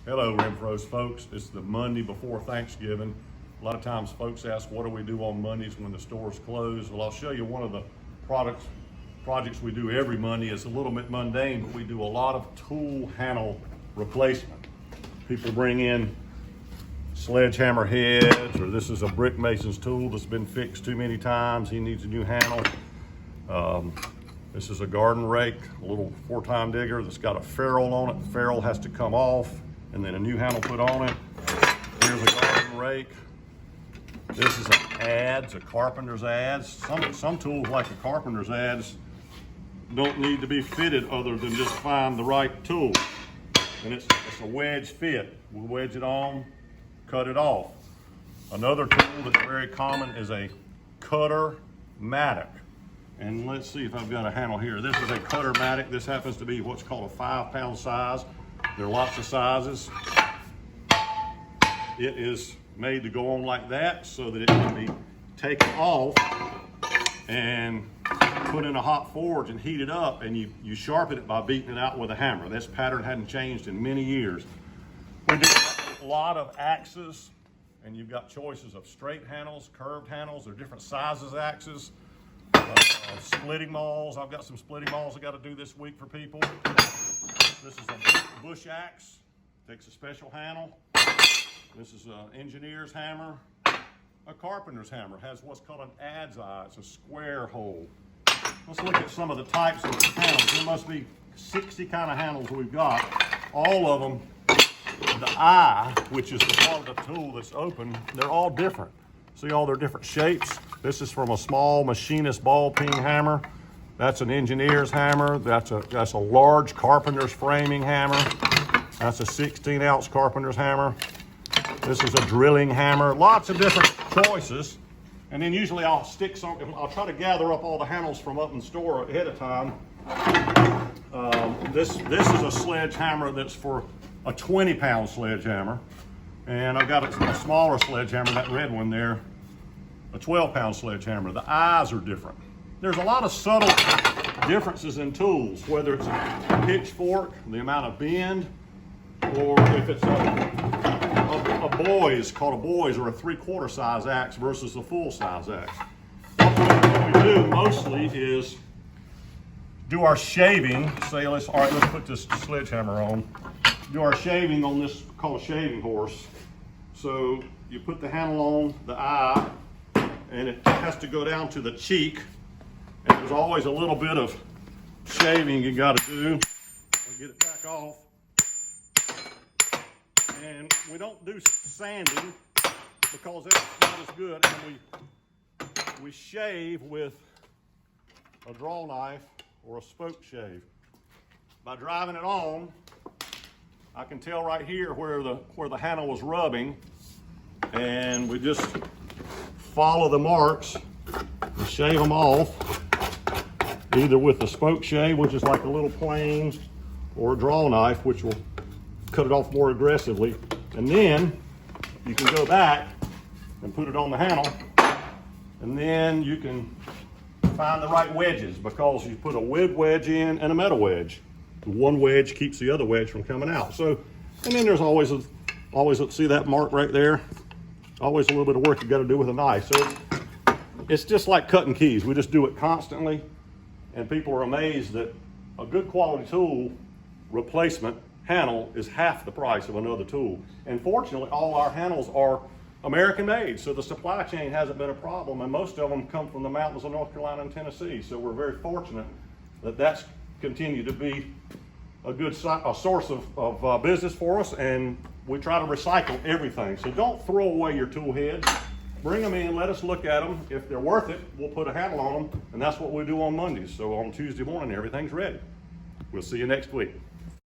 Hello, Renfro's folks. It's the Monday before Thanksgiving. A lot of times folks ask, what do we do on Mondays when the stores close? Well, I'll show you one of the projects we do every Monday. It's a little bit mundane, but we do a lot of tool handle replacement. People bring in sledgehammer heads, or this is a brick mason's tool that's been fixed too many times. He needs a new handle. This is a garden rake, a little 4-time digger that's got a ferrule on it. The ferrule has to come off and then a new handle put on it. Here's a garden rake. This is an adze, a carpenter's adze. Some tools like a carpenter's adze don't need to be fitted other than just find the right tool. And it's a wedge fit. We'll wedge it on, cut it off. Another tool that's very common is a cutter mattock. And let's see if I've got a handle here. This is a cutter mattock. This happens to be what's called a 5-pound size. There are lots of sizes. It is made to go on like that so that it can be taken off and put in a hot forge and heat it up, and you sharpen it by beating it out with a hammer. This pattern hadn't changed in many years. We do a lot of axes, and you've got choices of straight handles, curved handles, or different sizes of axes. Splitting mauls. I've got some splitting mauls I got to do this week for people. This is a bush axe. Takes a special handle. This is an engineer's hammer. A carpenter's hammer has what's called an adze eye. It's a square hole. Let's look at some of the types of handles. There must be 60 kind of handles we've got. All of them, the eye, which is the part of the tool that's open, they're all different. See all their different shapes? This is from a small machinist ball peen hammer. That's an engineer's hammer. That's a large carpenter's framing hammer. That's a 16-ounce carpenter's hammer. This is a drilling hammer. Lots of different choices. And then usually I'll try to gather up all the handles from up in the store ahead of time. This is a sledgehammer that's for a 20-pound sledgehammer. And I've got a smaller sledgehammer, that red one there, a 12-pound sledgehammer. The eyes are different. There's a lot of subtle differences in tools, whether it's a pitchfork, the amount of bend, or if it's a boys, called a boys, or a 3/4 size axe versus a full size axe. What we do mostly is do our shaving. All right, let's put this sledgehammer on. Do our shaving on this called a shaving horse. So you put the handle on the eye, and it has to go down to the cheek. And there's always a little bit of shaving you got to do. Get it back off. And we don't do sanding because that's not as good. And we shave with a draw knife or a spoke shave. By driving it on, I can tell right here where the handle was rubbing, and we just follow the marks and shave them off, either with the spoke shave, which is like a little plane, or a draw knife, which will cut it off more aggressively. And then you can go back and put it on the handle, and then you can find the right wedges, because you put a wood wedge in and a metal wedge. One wedge keeps the other wedge from coming out. So, and then there's always see that mark right there? Always a little bit of work you got to do with a knife. So it's just like cutting keys. We just do it constantly, and people are amazed that a good quality tool replacement handle is half the price of another tool. And fortunately, all our handles are American made, so the supply chain hasn't been a problem, and most of them come from the mountains of North Carolina and Tennessee. So we're very fortunate that that's continued to be a source of business for us, and we try to recycle everything. So don't throw away your tool heads. Bring them in, let us look at them. If they're worth it, we'll put a handle on them, and that's what we do on Mondays. So on Tuesday morning, everything's ready. We'll see you next week.